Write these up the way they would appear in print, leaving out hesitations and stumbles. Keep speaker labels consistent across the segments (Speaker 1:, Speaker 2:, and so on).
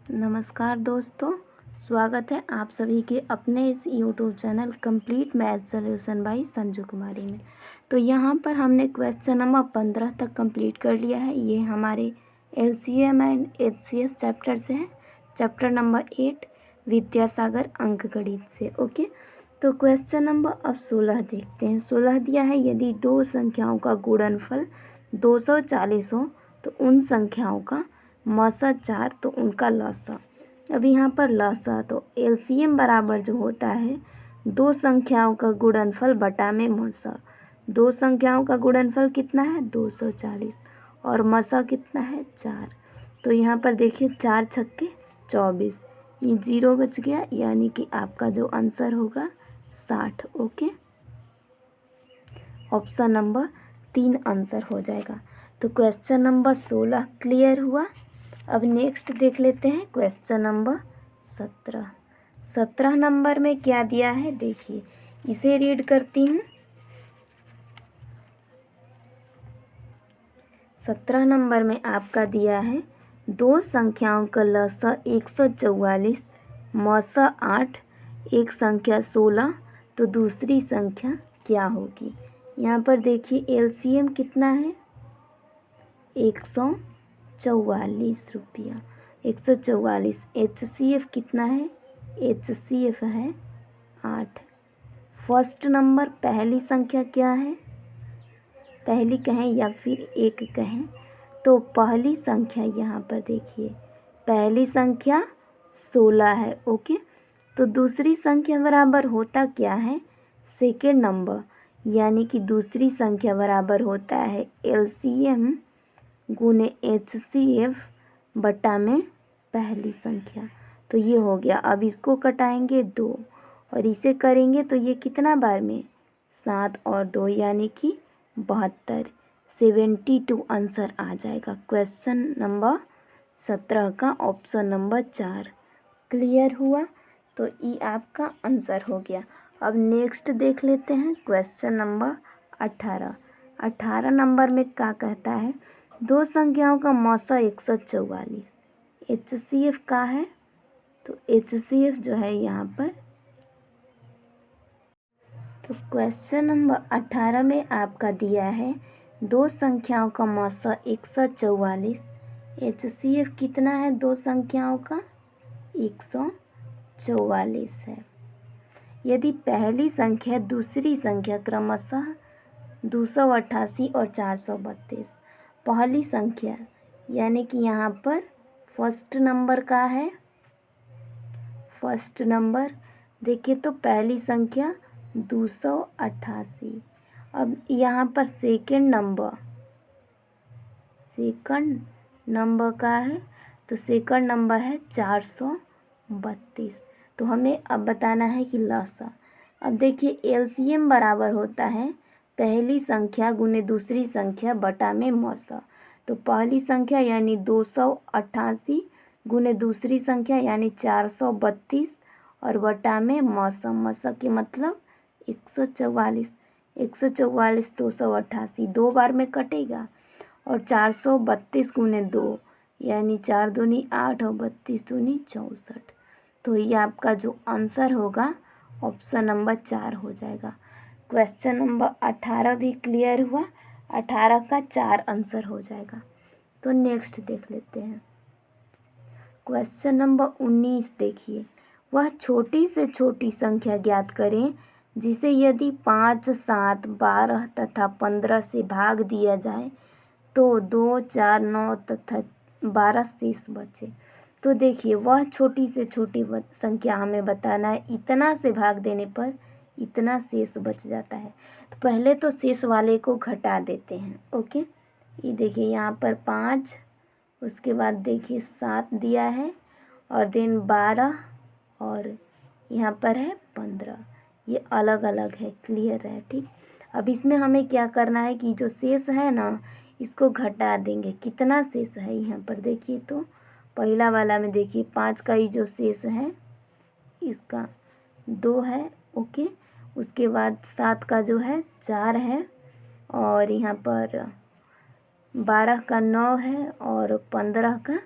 Speaker 1: नमस्कार दोस्तों, स्वागत है आप सभी के अपने इस YouTube channel complete math solution by Sanju Kumari में। तो यहाँ पर हमने क्वेश्चन नंबर 15 तक कंप्लीट कर लिया है। ये हमारे एलसीएम एंड एचसीएफ चैप्टर से है, चैप्टर नंबर 8 विद्यासागर अंकगणित से। ओके, तो क्वेश्चन नंबर अब 16 देखते हैं। 16 दिया है, यदि दो संख्याओं का गुणनफल 240 हो तो उन संख्याओं का मसा 4 तो उनका लसा। अब यहाँ पर लसा तो एलसीएम बराबर जो होता है दो संख्याओं का गुणनफल बटा में मसा। दो संख्याओं का गुणनफल कितना है 240 और मसा कितना है 4। तो यहाँ पर देखिए 4 छक्के 24, ये 0 बच गया, यानी कि आपका जो आंसर होगा 60। ओके, ऑप्शन नंबर 3 आंसर हो जाएगा। तो क्वेश्चन नंबर 16 क्लियर हुआ। अब नेक्स्ट देख लेते हैं क्वेश्चन नंबर 17। 17 नंबर में क्या दिया है देखिए, इसे रीड करती हूँ। 17 नंबर में आपका दिया है दो संख्याओं का लसा 144, मसा 8, एक संख्या 16, तो दूसरी संख्या क्या होगी। यहाँ पर देखिए एलसीएम कितना है 144 रुपया, 144। एचसीएफ कितना है, एचसीएफ है 8। फर्स्ट नंबर पहली संख्या क्या है, पहली कहें या फिर एक कहें, तो पहली संख्या यहाँ पर देखिए पहली संख्या 16 है। ओके, तो दूसरी संख्या बराबर होता क्या है सेकेंड नंबर, यानी कि दूसरी संख्या बराबर होता है एलसीएम गुने एचसीएफ बटा में पहली संख्या। तो ये हो गया। अब इसको कटाएंगे 2 और इसे करेंगे तो ये कितना बार में 7 और 2 यानी कि 72, 72 आंसर आ जाएगा क्वेश्चन नंबर 17 का ऑप्शन नंबर 4। क्लियर हुआ, तो ये आपका आंसर हो गया। अब नेक्स्ट देख लेते हैं क्वेश्चन नंबर 18। 18 नंबर में क्या कहता है, दो संख्याओं का मौसा 144, एचसीएफ का है, तो एचसीएफ जो है यहाँ पर, तो क्वेश्चन नंबर 18 में आपका दिया है दो संख्याओं का मौसा 144, एचसीएफ कितना है दो संख्याओं का 144 है। यदि पहली संख्या दूसरी संख्या क्रमशः 288 और 432, पहली संख्या यानी कि यहाँ पर फर्स्ट नंबर का है, फर्स्ट नंबर देखिए तो पहली संख्या 288। अब यहाँ पर सेकंड नंबर का है, तो सेकंड नंबर है 432। तो हमें अब बताना है कि लसा। अब देखिए एलसीएम बराबर होता है पहली संख्या गुने दूसरी संख्या बटा में मौसा। तो पहली संख्या यानी 288 गुने दूसरी संख्या यानी 432 और बटा में मौसा। मौसा के मतलब 144, 144 288 दो बार में कटेगा, और 432 गुने 2 यानी 4 दूनी 8 और 32 दूनी 64। तो ये आपका जो आंसर होगा ऑप्शन नंबर 4 हो जाएगा। क्वेश्चन नंबर 18 भी क्लियर हुआ, 18 का 4 आंसर हो जाएगा। तो नेक्स्ट देख लेते हैं क्वेश्चन नंबर 19। देखिए, वह छोटी से छोटी संख्या ज्ञात करें जिसे यदि 5, 7, 12 तथा 15 से भाग दिया जाए तो 2, 4, 9 तथा 12 शेष बचे। तो देखिए वह छोटी से छोटी संख्या हमें बताना है, इतना से भाग देने पर इतना शेष बच जाता है। तो पहले तो शेष वाले को घटा देते हैं। ओके, ये देखिए यहाँ पर 5, उसके बाद देखिए 7 दिया है और देन 12 और यहाँ पर है 15, ये अलग अलग है। क्लियर है, ठीक। अब इसमें हमें क्या करना है कि जो शेष है ना इसको घटा देंगे। कितना शेष है यहाँ पर देखिए, तो पहला वाला में देखिए 5 का ही जो शेष है इसका 2 है। ओके, उसके बाद 7 का जो है 4 है और यहाँ पर 12 का 9 है और 15 का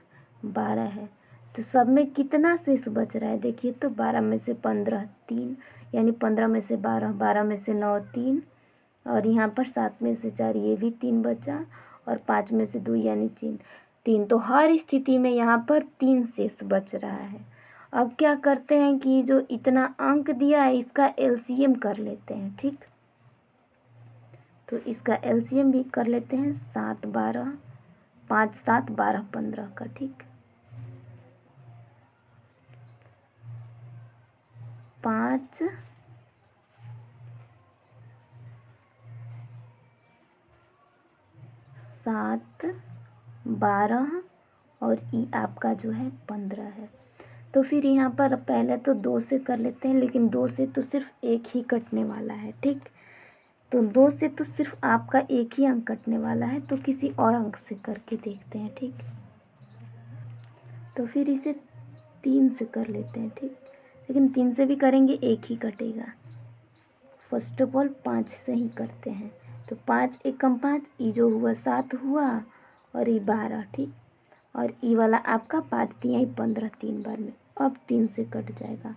Speaker 1: 12 है। तो सब में कितना शेष बच रहा है देखिए, तो 12 में से 15 3, यानी 15 में से 12, 12 में से 9 3, और यहाँ पर 7 में से 4 ये भी 3 बचा, और 5 में से 2 यानी 3। तो हर स्थिति में यहाँ पर 3 शेष बच रहा है। अब क्या करते हैं कि जो इतना अंक दिया है इसका एलसीएम कर लेते हैं। ठीक, तो इसका एलसीएम भी कर लेते हैं। 7 12, 5 7 12 15 का। ठीक, 5 7 12 और ई आपका जो है 15 है। तो फिर यहाँ पर पहले तो 2 से कर लेते हैं, लेकिन 2 से तो सिर्फ एक ही कटने वाला है। ठीक, तो 2 से तो सिर्फ आपका एक ही अंक कटने वाला है, तो किसी और अंक से करके देखते हैं। ठीक, तो फिर इसे 3 से कर लेते हैं। ठीक, लेकिन 3 से भी करेंगे एक ही कटेगा। फर्स्ट ऑफ ऑल 5 से ही करते हैं। तो 5 एकम 5, ई जो हुआ 7 हुआ, और ई 12। ठीक, और ई वाला आपका 5 तिहाई 15 3 बार में। अब 3 से कट जाएगा,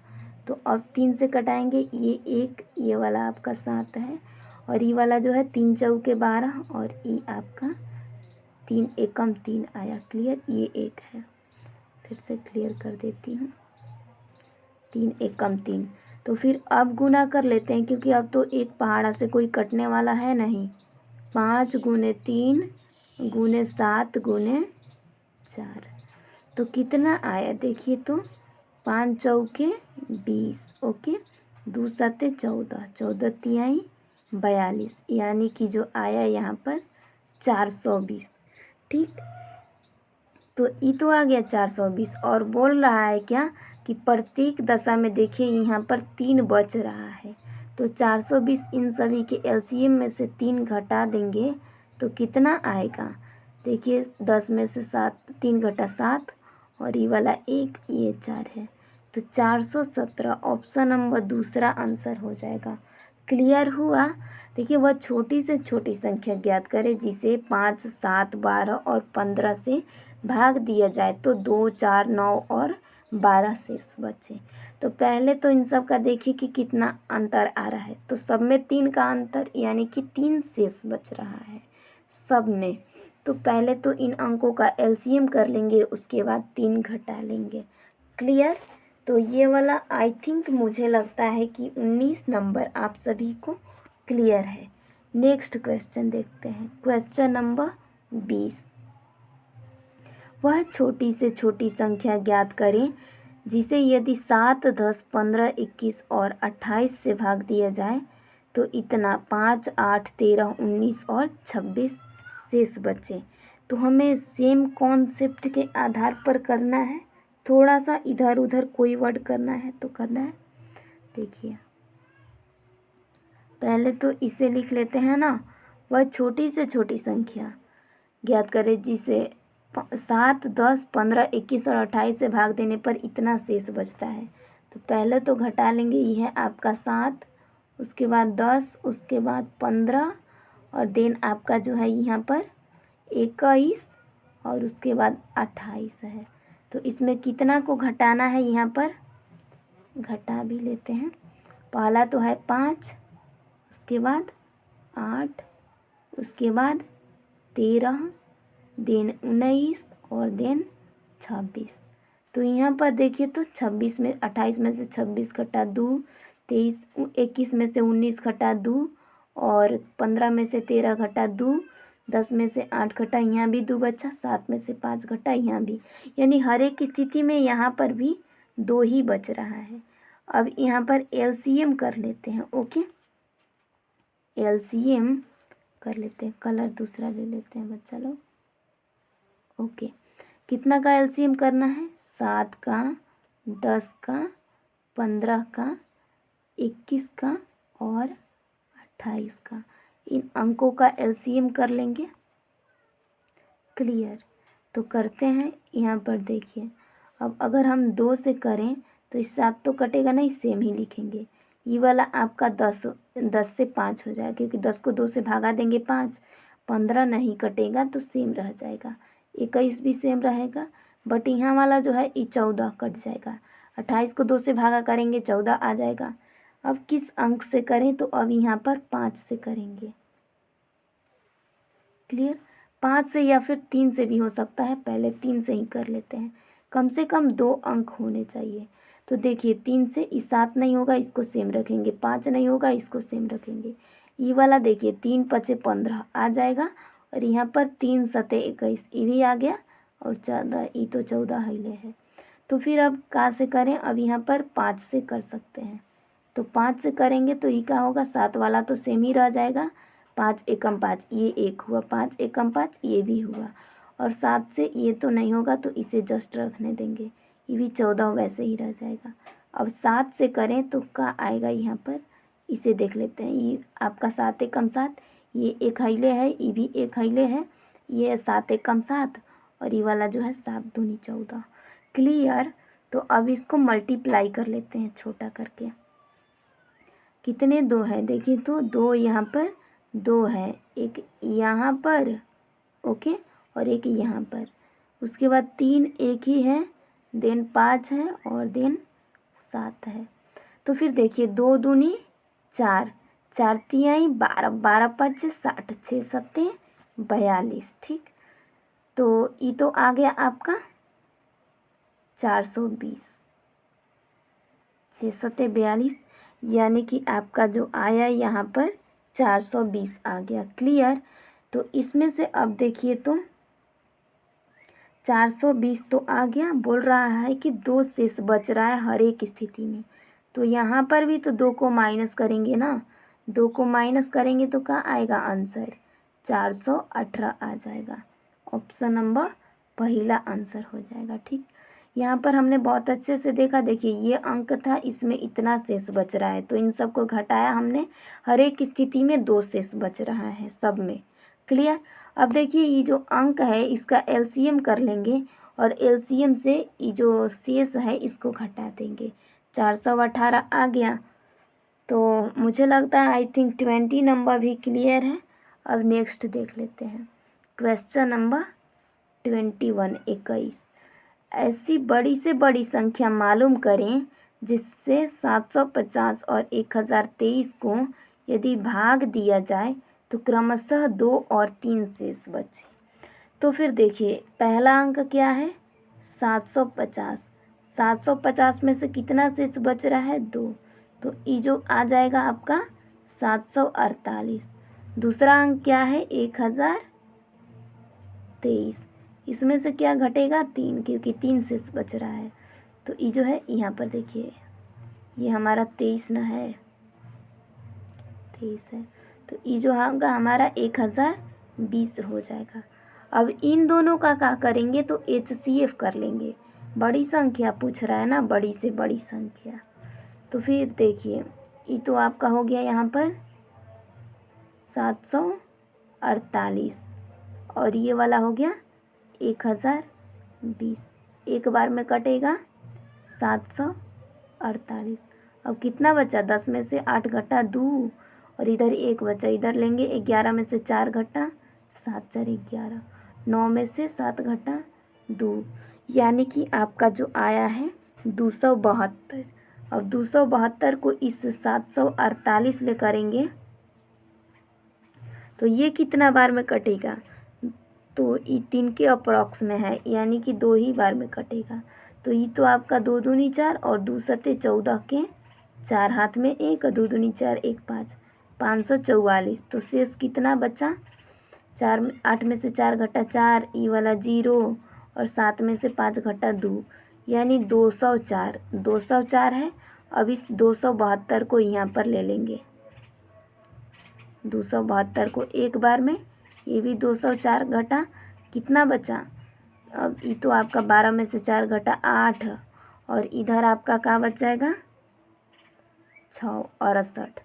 Speaker 1: तो अब 3 से कटाएंगे। ये 1, ये वाला आपका 7 है, और ई वाला जो है 3 चौके 12, और ई आपका 3 एकम 3 आया। क्लियर, ये 1 है। फिर से क्लियर कर देती हूँ, 3 एकम 3। तो फिर अब गुना कर लेते हैं, क्योंकि अब तो एक पहाड़ा से कोई कटने वाला है नहीं। 5 गुने 3 गुने 7 गुने 4, तो कितना आया देखिए, तो 5 चौके 20। ओके, 2 सते 14, 14 तिहाई 42, यानी कि जो आया यहाँ पर 420। ठीक, तो ई तो आ गया 420, और बोल रहा है क्या कि प्रत्येक दशा में देखिए यहाँ पर 3 बच रहा है। तो 420 इन सभी के एलसीएम में से 3 घटा देंगे तो कितना आएगा देखिए, 10 में से 7, 3 घटा 7, और ये वाला 1, ये 4 है। तो 417 ऑप्शन नंबर दूसरा आंसर हो जाएगा। क्लियर हुआ। देखिए, वह छोटी से छोटी संख्या ज्ञात करें जिसे 5 7 12 और 15 से भाग दिया जाए तो 2 4 9 और 12 शेष बचे। तो पहले तो इन सब का देखिए कि कितना अंतर आ रहा है। तो सब में 3 का अंतर, यानी कि 3 शेष बच रहा है सब में। तो पहले तो इन अंकों का एलसीएम कर लेंगे, उसके बाद 3 घटा लेंगे। क्लियर। तो ये वाला आई थिंक मुझे लगता है कि 19 नंबर आप सभी को क्लियर है। नेक्स्ट क्वेश्चन देखते हैं। Question number 20। वह छोटी से छोटी संख्या ज्ञात करें जिसे यदि 7 10 15 21 और 28 से भाग दिया जाए तो इतना 5 8 13 19 और 26 शेष बचे। तो हमें सेम कॉन्सेप्ट के आधार पर करना है, थोड़ा सा इधर उधर कोई वर्ड करना है तो करना है। देखिए, पहले तो इसे लिख लेते हैं ना। वह छोटी से छोटी संख्या ज्ञात करें जिसे 7 10 15 21 और 28 से भाग देने पर इतना शेष बचता है। तो पहले तो घटा लेंगे, ये है आपका 7, उसके बाद 10, उसके बाद 15, और देन आपका जो है यहाँ पर 21, और उसके बाद 28 है। तो इसमें कितना को घटाना है, यहाँ पर घटा भी लेते हैं। पहला तो है 5, उसके बाद 8, उसके बाद 13, देन 19 और देन 26। तो यहाँ पर देखिए, तो 26 में 28 में से 26 घटा 2, 23 21 में से 19 घटा 2, और 15 में से 13 घटा 2, 10 में से 8 घटा, यहाँ भी 2 बचा, 7 में से 5 घटा, यहाँ भी, यानी हर एक स्थिति में यहाँ पर भी 2 ही बच रहा है। अब यहाँ पर एलसीएम कर लेते हैं। ओके, एलसीएम कर लेते हैं। कलर दूसरा ले लेते हैं बच्चा लोग। ओके, कितना का एलसीएम करना है? 7 का, 10 का, 15 का, 21 का और 28 का। इन अंकों का एलसीएम कर लेंगे। क्लियर। तो करते हैं। यहाँ पर देखिए, अब अगर हम 2 से करें तो इस 7 तो कटेगा नहीं, सेम ही लिखेंगे। ये वाला आपका 10 से 5 हो जाएगा, क्योंकि 10 को 2 से भागा देंगे 5, 15 नहीं कटेगा तो सेम रह जाएगा। 21 भी सेम रहेगा, बट यहाँ वाला जो है ये 14 कट जाएगा। 28 को 2 से भागा करेंगे 14 आ जाएगा। अब किस अंक से करें, तो अब यहाँ पर 5 से करेंगे। क्लियर, 5 से या फिर 3 से भी हो सकता है, पहले 3 से ही कर लेते हैं। कम से कम 2 अंक होने चाहिए। तो देखिए 3 से 7 नहीं होगा, इसको सेम रखेंगे। 5 नहीं होगा, इसको सेम रखेंगे। ये वाला देखिए 3 5 15 आ जाएगा, और यहाँ पर 3 7 21 ये भी आ गया, और 14 ये तो 14 हिले है। तो फिर अब कहाँ से करें, अब यहाँ पर 5 से कर सकते हैं। तो 5 से करेंगे तो ये क्या होगा, 7 वाला तो सेम ही रह जाएगा। 5 एकम 5 ये 1 हुआ, 5 एकम 5 ये भी हुआ, और 7 से ये तो नहीं होगा, तो इसे जस्ट रखने देंगे। ये भी 14 वैसे ही रह जाएगा। अब 7 से करें तो क्या आएगा यहाँ पर, इसे देख लेते हैं। ये आपका 7 एकम 7, ये 1 हिले है, ये भी 1 हिले है, ये 7 एकम 7, और ये वाला जो है 7 दूनी 14। क्लियर। तो अब इसको मल्टीप्लाई कर लेते हैं छोटा करके। कितने 2 है, देखिए तो 2 यहाँ पर 2 है, एक यहाँ पर, ओके, और एक यहाँ पर। उसके बाद 3 एक ही है, देन 5 है, और देन 7 है। तो फिर देखिए 2 दूनी 4, 4 तिहाई 12, 12 5 60, 6 7 42। ठीक, तो ये तो आ गया आपका 420, 6 7 42, यानी कि आपका जो आया यहाँ पर 420 आ गया। क्लियर। तो इसमें से अब देखिए तो 420 तो आ गया, बोल रहा है कि 2 शेष बच रहा है हर एक स्थिति में। तो यहाँ पर भी तो 2 को माइनस करेंगे ना, 2 को माइनस करेंगे तो क्या आएगा आंसर, 418 आ जाएगा। ऑप्शन नंबर पहला आंसर हो जाएगा। ठीक, यहाँ पर हमने बहुत अच्छे से देखा, देखिए ये अंक था, इसमें इतना शेष बच रहा है, तो इन सब को घटाया हमने, हर एक स्थिति में 2 शेष बच रहा है सब में। क्लियर। अब देखिए ये जो अंक है इसका एलसीएम कर लेंगे, और एलसीएम से ये जो शेष है इसको घटा देंगे। 418 आ गया। तो मुझे लगता है आई थिंक 20 नंबर भी क्लियर है। अब नेक्स्ट देख लेते हैं, क्वेश्चन नंबर 21 21। ऐसी बड़ी से बड़ी संख्या मालूम करें जिससे 750 और 1023 को यदि भाग दिया जाए तो क्रमशः 2 और 3 शेष बचे। तो फिर देखिए पहला अंक क्या है, 750, 750 में से कितना शेष बच रहा है, 2, तो ये जो आ जाएगा आपका 748। दूसरा अंक क्या है, 1023, इसमें से क्या घटेगा, 3, क्योंकि 3 शेष बच रहा है। तो ये जो है यहाँ पर देखिए ये हमारा 23 ना है, 23 है, तो ये जो होगा हमारा 1020 हो जाएगा। अब इन दोनों का क्या करेंगे, तो HCF कर लेंगे। बड़ी संख्या पूछ रहा है ना, बड़ी से बड़ी संख्या। तो फिर देखिए ये तो आपका हो गया यहाँ पर 748, और ये वाला हो गया 1020, एक बार में कटेगा 748। अब कितना बचा, 10 में से 8 घटा 2, और इधर 1 बचा, इधर लेंगे 11 में से 4 घटा 7 4 11, 9 में से 7 घटा 2, यानी कि आपका जो आया है 272। अब 272 को इस 748 ले करेंगे तो ये कितना बार में कटेगा, तो ये 3 के अप्रॉक्स में है, यानी कि 2 ही बार में कटेगा। तो ये तो आपका 2 दूनी 4 और 2 सते 14 के 4 हाथ में 1, 2 दूनी 4 1 5, 544। तो शेष कितना बचा, 4 8 में से 4 घटा 4, ई वाला 0, और 7 में से 5 घटा 2, यानी 204, 204 है। अब इस 272 को यहाँ पर ले लेंगे, 272 को एक बार में, ये भी 204 घटा कितना बचा, अब ये तो आपका 12 में से 4 घटा 8, और इधर आपका क्या बच जाएगा 6 68,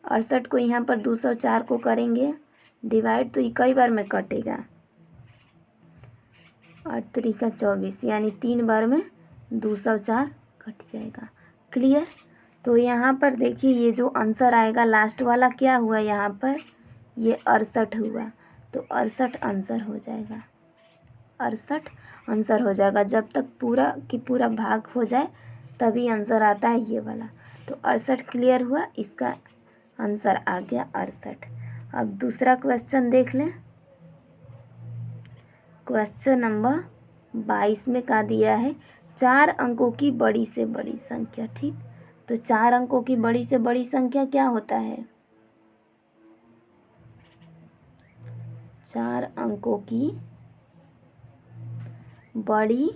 Speaker 1: 68 को यहाँ पर 204 को करेंगे डिवाइड, तो ये कई बार में कटेगा, 8 3 24, यानी 3 बार में 204 कट जाएगा। क्लियर। तो यहाँ पर देखिए ये जो आंसर आएगा लास्ट वाला क्या हुआ, यहाँ पर ये 68 हुआ, तो 68 आंसर हो जाएगा, 68। आंसर हो जाएगा। जब तक पूरा की पूरा भाग हो जाए तभी आंसर आता है ये वाला। तो 68 क्लियर हुआ, इसका आंसर आ गया 68। अब दूसरा क्वेश्चन देख लें। क्वेश्चन नंबर 22 में क्या दिया है, 4 अंकों की बड़ी से बड़ी संख्या। ठीक, तो 4 अंकों की बड़ी से बड़ी संख्या क्या होता है? 4 अंकों की बड़ी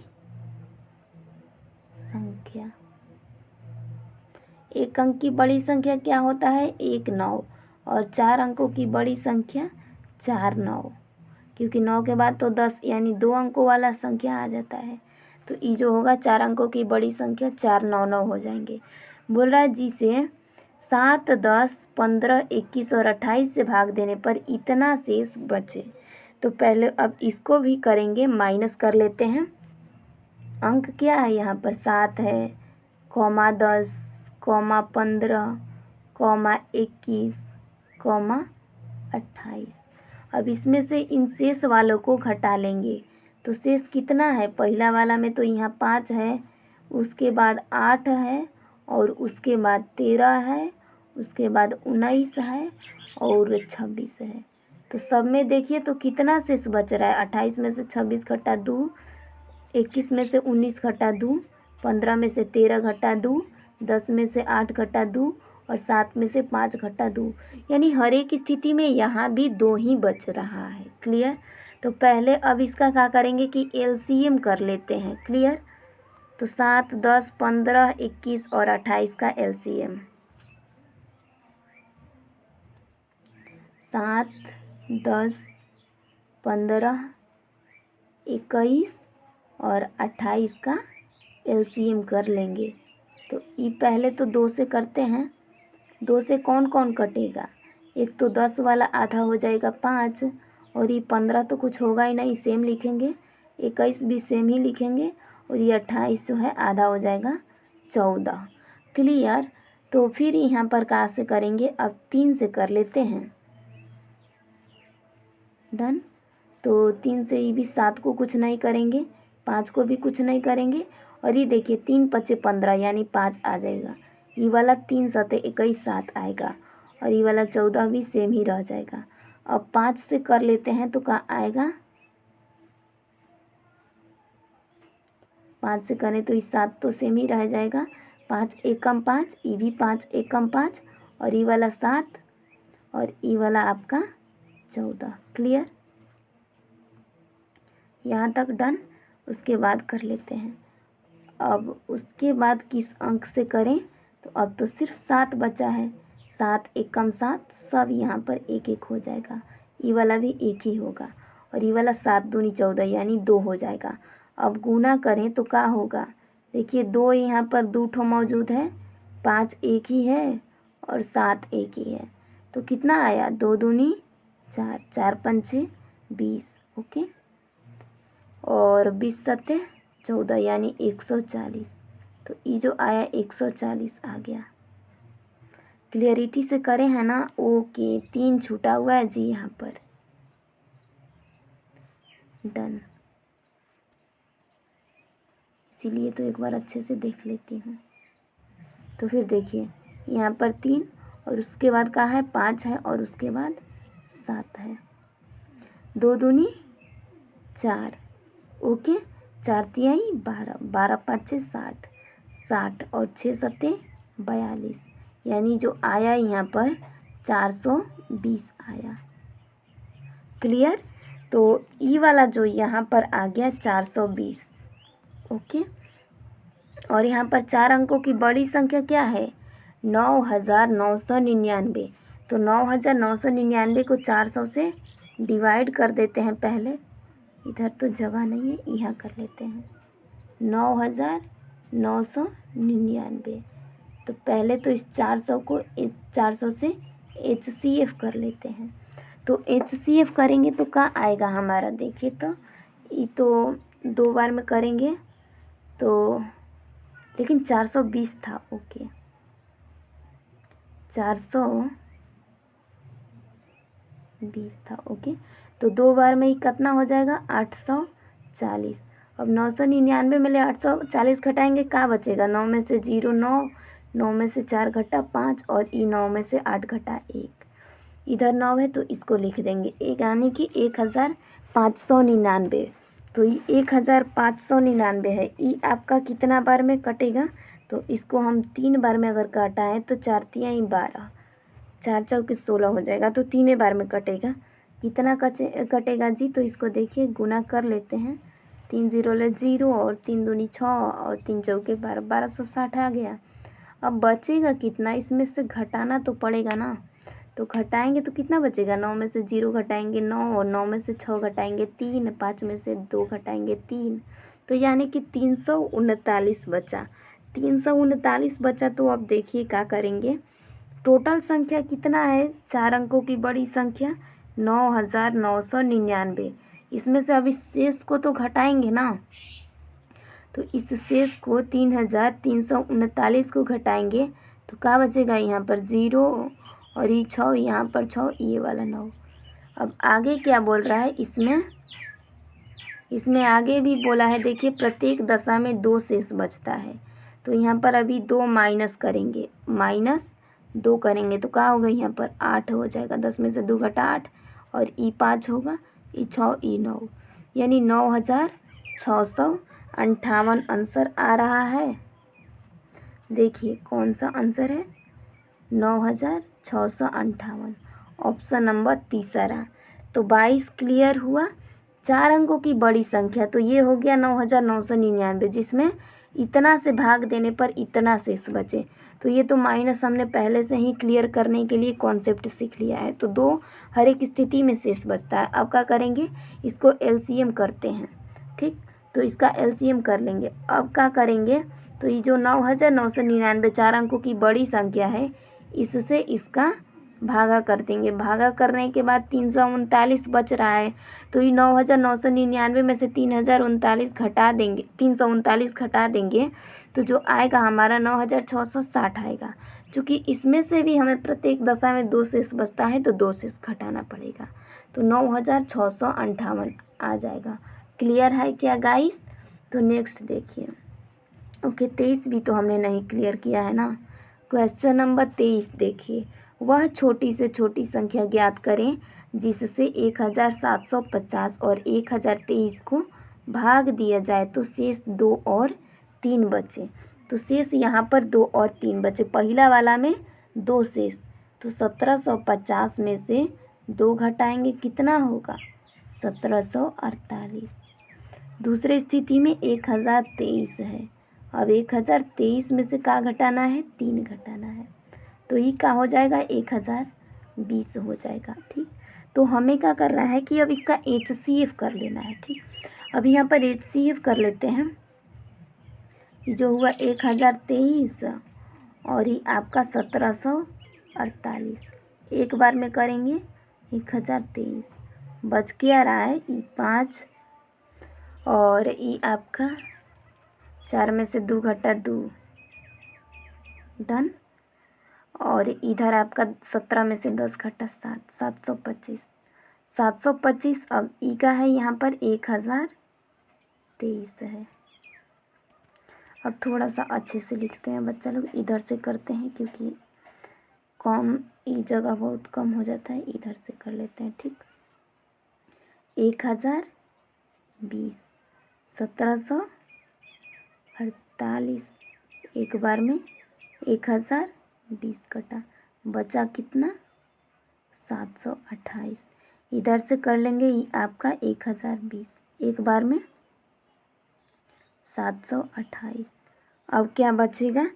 Speaker 1: संख्या, एक अंक की बड़ी संख्या क्या होता है? 1 9, और 4 अंकों की बड़ी संख्या 4 9, क्योंकि 9 के बाद तो 10 यानी 2 अंकों वाला संख्या आ जाता है। तो ये जो होगा 4 अंकों की बड़ी संख्या 4 9 9 हो जाएंगे। बोल रहा है जिसे 7 10 15 21 और 28 से भाग देने पर इतना शेष बचे। तो पहले अब इसको भी करेंगे, माइनस कर लेते हैं। अंक क्या है यहाँ पर? 7 है, कॉमा 10, कॉमा 15, कॉमा 21, कॉमा 28। अब इसमें से इन शेष वालों को घटा लेंगे तो शेष कितना है? पहला वाला में तो यहाँ 5 है, उसके बाद 8 है, और उसके बाद 13 है, उसके बाद 19 है, और 26 है। तो सब में देखिए तो कितना शेष बच रहा है? 28 में से 26 घटा 2, 21 में से 19 घटा 2, 15 में से 13 घटा 2, 10 में से 8 घटा 2, और 7 में से 5 घटा 2, यानी हर एक स्थिति में यहाँ भी 2 ही बच रहा है। क्लियर? तो पहले अब इसका क्या करेंगे कि एलसीएम कर लेते हैं। क्लियर? तो 7 10 15 21 और 28 का एलसीएम, 7 10 15 21 और 28 का एलसीएम कर लेंगे। तो ये पहले तो 2 से करते हैं, 2 से कौन कौन कटेगा? एक तो 10 वाला आधा हो जाएगा 5, और ये 15 तो कुछ होगा ही नहीं, सेम लिखेंगे। 21 भी सेम ही लिखेंगे, और ये 28 जो है आधा हो जाएगा 14। क्लियर? तो फिर यहाँ पर कहाँ से करेंगे? अब 3 से कर लेते हैं। डन। तो 3 से ये भी 7 को कुछ नहीं करेंगे, 5 को भी कुछ नहीं करेंगे, और ये देखिए 3 पचे 15 यानी 5 आ जाएगा। ये वाला 3 सते 21 7 आएगा, और ये वाला 14 भी सेम ही रह जाएगा। अब 5 से कर लेते हैं तो क्या आएगा? 5 से करें तो ये 7 तो सेम ही रह जाएगा। 5 एकम 5, ये भी 5 एकम 5, और ये वाला 7, और ये वाला आपका 14। क्लियर? यहाँ तक डन। उसके बाद कर लेते हैं, अब उसके बाद किस अंक से करें? तो अब तो सिर्फ 7 बचा है। 7 एकम 7, सब यहाँ पर एक एक हो जाएगा। ये वाला भी एक ही होगा, और ये वाला 7 दूनी 14 यानी 2 हो जाएगा। अब गुना करें तो क्या होगा? देखिए 2 यहाँ पर 2 ठो मौजूद है, 5 एक ही है, और 7 एक ही है। तो कितना आया? 2 दूनी 4, 4 पंचे 20। ओके, और 20 सत्ते 14 यानी 140। तो ये जो आया 140 आ गया। क्लियरिटी से करें है ना? ओके, 3 छूटा हुआ है जी यहाँ पर। डन। इसीलिए तो एक बार अच्छे से देख लेती हूँ। तो फिर देखिए यहाँ पर 3, और उसके बाद कहाँ है? 5 है, और उसके बाद 7 है। 2 दूनी 4। ओके, 4 तिहाई 12, 12 पाँचे 60, 60 और 6 सत्ते 42, यानी जो आया यहाँ पर 420 आया। क्लियर? तो ई वाला जो यहाँ पर आ गया 420। ओके, और यहाँ पर 4 अंकों की बड़ी संख्या क्या है? 9999। तो 9999 को 400 से डिवाइड कर देते हैं पहले। इधर तो जगह नहीं है, यहाँ कर लेते हैं। 9999। तो पहले तो इस 400 को 400 से HCF कर लेते हैं। तो HCF करेंगे तो क्या आएगा हमारा? देखिए तो ये तो 2 बार में करेंगे तो, लेकिन 420 था। ओके, 420 था। ओके, तो 2 बार में ही कितना हो जाएगा? 840। अब 999 में ले 840 घटाएंगे, क्या बचेगा? 9 में से 0 9, 9 में से 4 घटा 5 और ई 9 में से 8 घटा 1। इधर 9 है तो इसको लिख देंगे एक, यानी कि 1599। तो ये 1599 है। ई आपका कितना बार में कटेगा? तो इसको हम 3 बार में अगर काटाएँ तो 4 तियाई 12, 4 चौके 16 हो जाएगा, तो 3 बार में कटेगा। कितना कटेगा जी? तो इसको देखिए गुना कर लेते हैं। 3 0 ले 0 और 3 दूनी 6 और 3 चौके 12, 1260 आ गया। अब बचेगा कितना? इसमें से घटाना तो पड़ेगा ना, तो घटाएंगे तो कितना बचेगा? 9 में से 0 घटाएंगे 9 और 9 में से 6 घटाएंगे 3, 5 में से 2 घटाएंगे 3, तो यानी कि 339 बचा। 339 बचा। तो अब देखिए क्या करेंगे। टोटल संख्या कितना है? 4 अंकों की बड़ी संख्या 9999। इसमें से अभी शेष को तो घटाएंगे ना, तो इस शेष को 3339 को घटाएंगे तो क्या बचेगा? यहाँ पर 0 और ये 6, यहाँ पर 6, ये वाला 9। अब आगे क्या बोल रहा है इसमें आगे भी बोला है, देखिए प्रत्येक दशा में 2 शेष बचता है। तो यहाँ पर अभी 2 माइनस करेंगे, -2 करेंगे तो क्या होगा? यहाँ पर 8 हो जाएगा। 10 में से 2 घटा 8 और ई 5 होगा, ई 6, ई 9, यानी 9658 आंसर आ रहा है। देखिए कौन सा आंसर है? 9658, ऑप्शन नंबर तीसरा। तो 22 क्लियर हुआ। 4 अंकों की बड़ी संख्या, तो ये हो गया 9999, जिसमें इतना से भाग देने पर इतना शेष बचे। तो ये तो माइनस हमने पहले से ही क्लियर करने के लिए कॉन्सेप्ट सीख लिया है। तो 2 हर एक स्थिति में शेष बचता है। अब क्या करेंगे? इसको एलसीएम करते हैं, ठीक। तो इसका एलसीएम कर लेंगे। अब क्या करेंगे? तो ये जो 9999 4 अंकों की बड़ी संख्या है, इससे इसका भागा कर देंगे। भागा करने के बाद 339 बच रहा है, तो ये 9999 में से 3039 घटा देंगे, 339 घटा देंगे तो जो आएगा हमारा 9660 आएगा। चूँकि इसमें से भी हमें प्रत्येक दशा में 2 शेष बचता है तो 2 शेष घटाना पड़ेगा, तो 9658 आ जाएगा। क्लियर है क्या गाइस? तो नेक्स्ट देखिए। ओके 23 भी तो हमने नहीं क्लियर किया है ना। क्वेश्चन नंबर 23 देखिए। वह छोटी से छोटी संख्या ज्ञात करें जिससे 1750 और 1023 को भाग दिया जाए तो शेष 2 और 3 बचे। तो शेष यहाँ पर 2 और 3 बचे। पहला वाला में 2 शेष, तो 1750 में से 2 घटाएंगे, कितना होगा? 1748। दूसरी स्थिति में 1023 है। अब 1023 में से क्या घटाना है? 3 घटाना है, तो ये क्या हो जाएगा? 1020 हो जाएगा, ठीक। तो हमें क्या करना है कि अब इसका HCF कर लेना है, ठीक। अभी यहाँ पर HCF कर लेते हैं। ये जो हुआ 1023 और ये आपका 1748, एक बार में करेंगे 1023, बच के आ रहा है ये 5 और ये आपका 4 में से 2 घटा 2, डन। और इधर आपका 17 में से 10 घटा 7, 725, 725। अब ई का है यहाँ पर 1023 है। अब थोड़ा सा अच्छे से लिखते हैं बच्चा लोग, इधर से करते हैं क्योंकि कम ई जगह बहुत कम हो जाता है, इधर से कर लेते हैं, ठीक। 1020, 1748, एक बार में 1020 कटा, बचा कितना? 728। इधर से कर लेंगे ये आपका 1020, एक बार में 728। अब क्या बचेगा?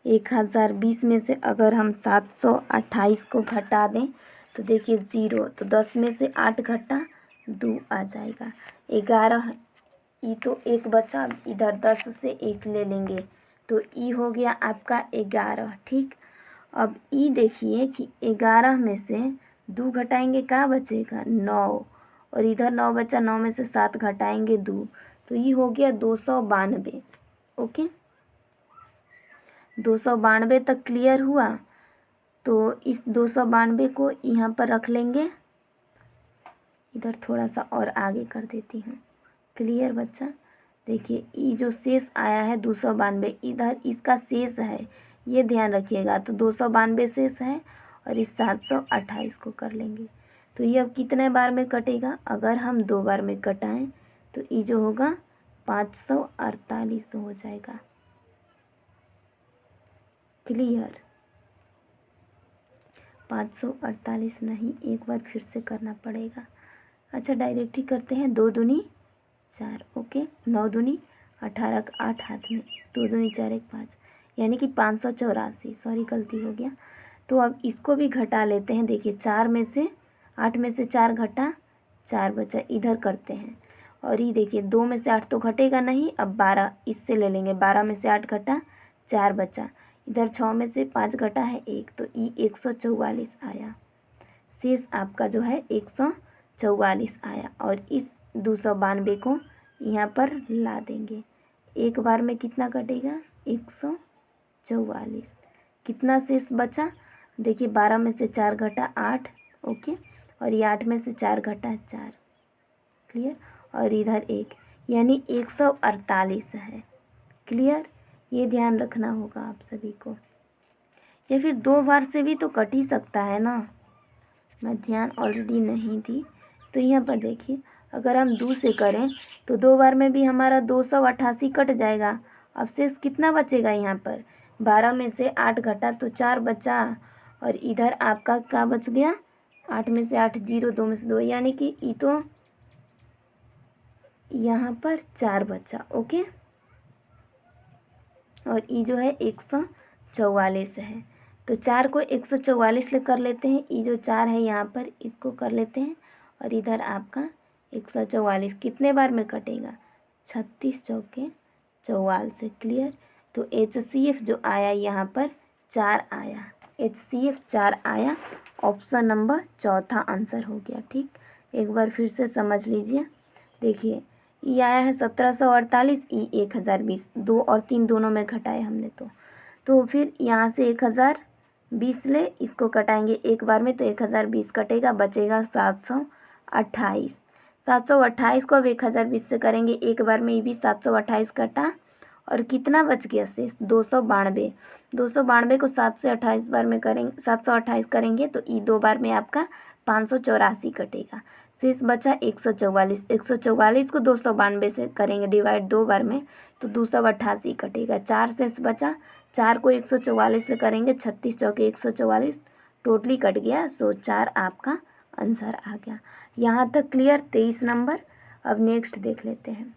Speaker 1: 1020 में से अगर हम 728 को घटा दें तो देखिए 0, तो 10 में से 8 घटा 2 आ जाएगा 11। ई तो 1 बचा, इधर 10 से 1 ले लेंगे तो ई हो गया आपका 11, ठीक। अब ई देखिए कि 11 में से 2 घटाएंगे, क्या बचेगा? 9, और इधर 9 बचा, 9 में से 7 घटाएंगे 2, तो ये हो गया 292। ओके 292 तक क्लियर हुआ। तो इस 292 को यहाँ पर रख लेंगे, इधर थोड़ा सा और आगे कर देती हूँ। क्लियर बच्चा? देखिए ये जो शेष आया है 292, इधर इसका शेष है, ये ध्यान रखिएगा। तो 292 शेष है और इस 728 को कर लेंगे। तो ये अब कितने बार में कटेगा? अगर हम 2 बार में कटाएं तो ये जो होगा 548 हो जाएगा। क्लियर? 548 नहीं, एक बार फिर से करना पड़ेगा। अच्छा डायरेक्ट ही करते हैं। 2 दूनी 4, ओके। 9 दूनी 18 का 8 हाथ में, 2 दूनी 4 1 5, यानी कि 584। सॉरी गलती हो गया। तो अब इसको भी घटा लेते हैं। देखिए 4 में से 8 में से 4 घटा, 4 बचा, इधर करते हैं। और ये देखिए 2 में से 8 तो घटेगा नहीं, अब 12 इससे ले लेंगे। 12 में से 8 घटा, 4 बचा, इधर 6 में से 5 घटा है 1, तो ये 144 आया। शेष आपका जो है 144 आया। और इस 292 को यहाँ पर ला देंगे। एक बार में कितना कटेगा? 144। कितना शेष बचा? देखिए 12 में से 4 घटा 8, ओके। और ये 8 में से 4 घटा 4, क्लियर। और इधर 1, यानी 148 है। क्लियर? ये ध्यान रखना होगा आप सभी को। या फिर 2 बार से भी तो कट ही सकता है ना, मैं ध्यान ऑलरेडी नहीं दी। तो यहाँ पर देखिए अगर हम 2 से करें तो 2 बार में भी हमारा 288 कट जाएगा। अब शेष कितना बचेगा? यहाँ पर 12 में से 8 घटा तो 4 बचा, और इधर आपका क्या बच गया? 8 में से 8 0, 2 में से 2, यानी कि ये तो यहाँ पर 4 बचा, ओके। और ये जो है 144 है। तो 4 को 144 ले कर लेते हैं। ये जो 4 है यहाँ पर इसको कर लेते हैं, और इधर आपका 144 कितने बार में कटेगा? 36 चौके 44। क्लियर? तो HCF जो आया यहाँ पर 4 आया। HCF 4 आया। ऑप्शन नंबर चौथा आंसर हो गया। ठीक, एक बार फिर से समझ लीजिए। देखिए ये आया है 1748, ई 1020, 2 और 3 दोनों में घटाए हमने। तो फिर यहाँ से 1020 ले, इसको कटाएंगे एक बार में तो 1020 कटेगा, बचेगा 728। 728 को अब 1020 से करेंगे एक बार में, ये भी 728 कटा, और कितना बच गया शेष? 292। 292 को 7 से 28 बार में करेंगे, 728 करेंगे तो ये 2 बार में आपका 584 कटेगा। शेष बचा 144। 144 को 292 से करेंगे डिवाइड 2 बार में तो 288 कटेगा। 4 शेष बचा, 4 को 144 से करेंगे, 36 चौके 144, टोटली कट गया। सो 4 आपका आंसर आ गया। यहाँ तक क्लियर? 23 नंबर। अब नेक्स्ट देख लेते हैं।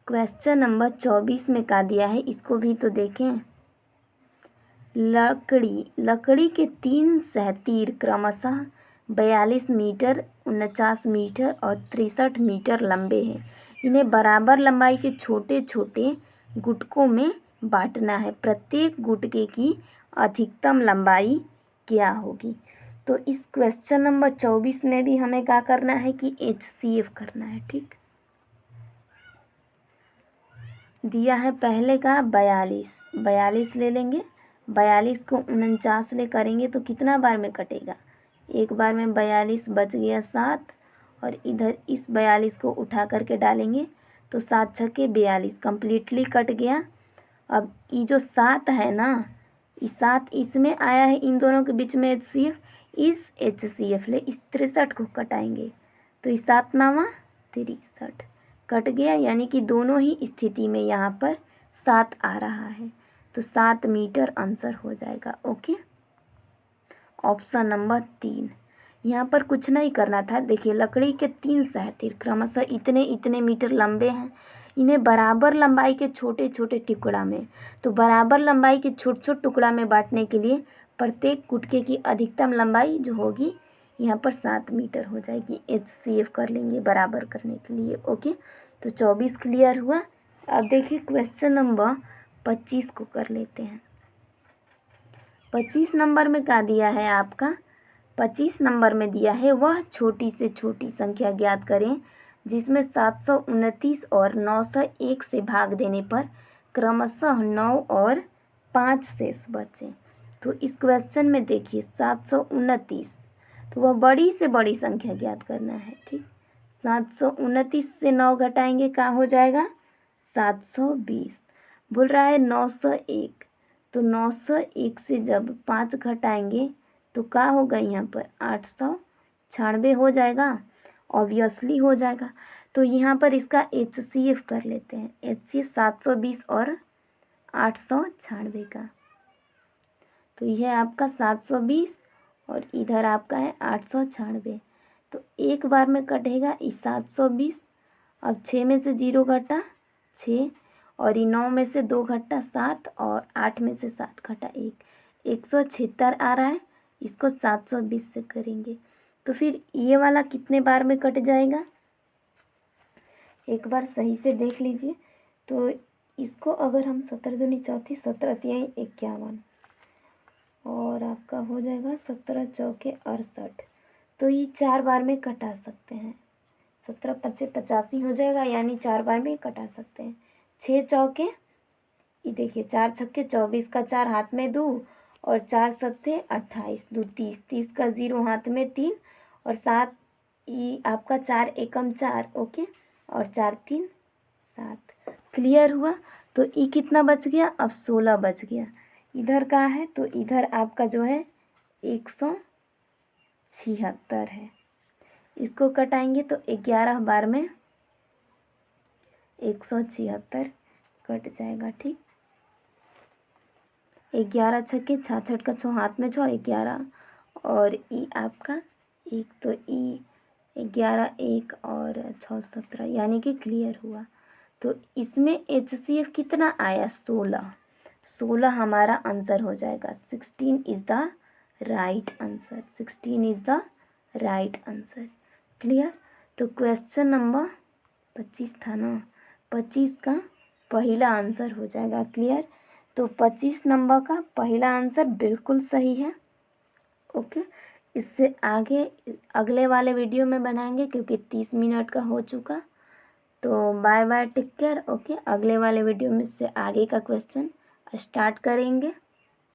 Speaker 1: क्वेश्चन नंबर 24 में क्या दिया है, इसको भी तो देखें। लकड़ी के 3 सहतीर क्रमशः 42 मीटर, 49 मीटर और 63 मीटर लंबे हैं। इन्हें बराबर लंबाई के छोटे छोटे गुटकों में बांटना है। प्रत्येक गुटके की अधिकतम लंबाई क्या होगी? तो इस क्वेश्चन नंबर 24 में भी हमें क्या करना है कि HCF करना है। ठीक, दिया है पहले का 42 ले लेंगे। 42 को 49 ले करेंगे तो कितना बार में कटेगा? एक बार में 42 बच गया 7, और इधर इस 42 को उठा करके डालेंगे तो 7 छक्के 42, कम्प्लीटली कट गया। अब ये जो 7 है ना, ये 7 इसमें आया है, इन दोनों के बीच में HCF, इस HCF ले इस 63 को कटाएंगे तो ये 7 9 63 कट गया, यानी कि दोनों ही स्थिति में यहाँ पर 7 आ रहा है। तो 7 मीटर आंसर हो जाएगा। Okay, option number 3। यहाँ पर कुछ नहीं करना था। देखिए लकड़ी के 3 सहतीर क्रमशः इतने इतने मीटर लंबे हैं, इन्हें बराबर लंबाई के छोटे छोटे टुकड़ा में, तो बराबर लंबाई के छोटे छोटे टुकड़ा में बांटने के लिए प्रत्येक गुटके की अधिकतम लंबाई जो होगी यहाँ पर 7 मीटर हो जाएगी। HCF कर लेंगे बराबर करने के लिए। ओके, तो 24 क्लियर हुआ। अब देखिए क्वेश्चन नंबर 25 को कर लेते हैं। 25 नंबर में क्या दिया है आपका? 25 नंबर में दिया है वह छोटी से छोटी संख्या ज्ञात करें जिसमें 729 और 901 से भाग देने पर क्रमशः 9 और 5 शेष बचे। तो इस क्वेश्चन में देखिए 729, तो वह बड़ी से बड़ी संख्या ज्ञात करना है। ठीक, 729 से 9 घटाएंगे क्या हो जाएगा 720। बोल रहा है 901, तो 901 से जब 5 घटाएंगे तो क्या होगा यहाँ पर 896 हो जाएगा, ऑब्वियसली हो जाएगा। तो यहाँ पर इसका HCF कर लेते हैं, HCF 720 और 896 का, तो यह आपका 720 और इधर आपका है 896। तो एक बार में कटेगा इस 720, अब 6 में से 0 घटा 6 और ये 9 में से 2 घटा 7 और 8 में से 7 घटा 1, 176 आ रहा है। इसको 720 से करेंगे तो फिर ये वाला कितने बार में कट जाएगा, एक बार सही से देख लीजिए। तो इसको अगर हम 17 दूनी 34, 17 तिहाई 51 और आपका हो जाएगा 17 चौके 68, तो ये 4 बार में कटा सकते हैं। 17 पचे 85 हो जाएगा, यानी 4 बार में कटा सकते हैं। 6 चौके, ये देखिए 4 छक्के 24 का 4 हाथ में 2 और 4 सत्ते 28, 2 30, 30 का 0 हाथ में 3 और 7, ये आपका 4 एकम 4, ओके, और 4 3 7। क्लियर हुआ। तो ये कितना बच गया, अब 16 बच गया। इधर का है तो इधर आपका जो है 176 है। इसको कटाएंगे तो 11 बार में 176 कट जाएगा, ठीक। 11 छक्के 66 का 6 हाथ में 6, 11 और ई आपका 1, तो ई 11 1 और 6 17, यानी कि क्लियर हुआ। तो इसमें HCF कितना आया 16, 16 हमारा आंसर हो जाएगा। 16 is the right answer, 16 is the right answer. Clear. तो क्वेश्चन नंबर 25 था ना, 25 का पहला आंसर हो जाएगा। क्लियर। तो 25 नंबर का पहला आंसर बिल्कुल सही है। ओके, इससे आगे अगले वाले वीडियो में बनाएंगे क्योंकि 30 मिनट का हो चुका। तो bye bye, take care. Okay, अगले वाले वीडियो में से आगे का क्वेश्चन स्टार्ट करेंगे।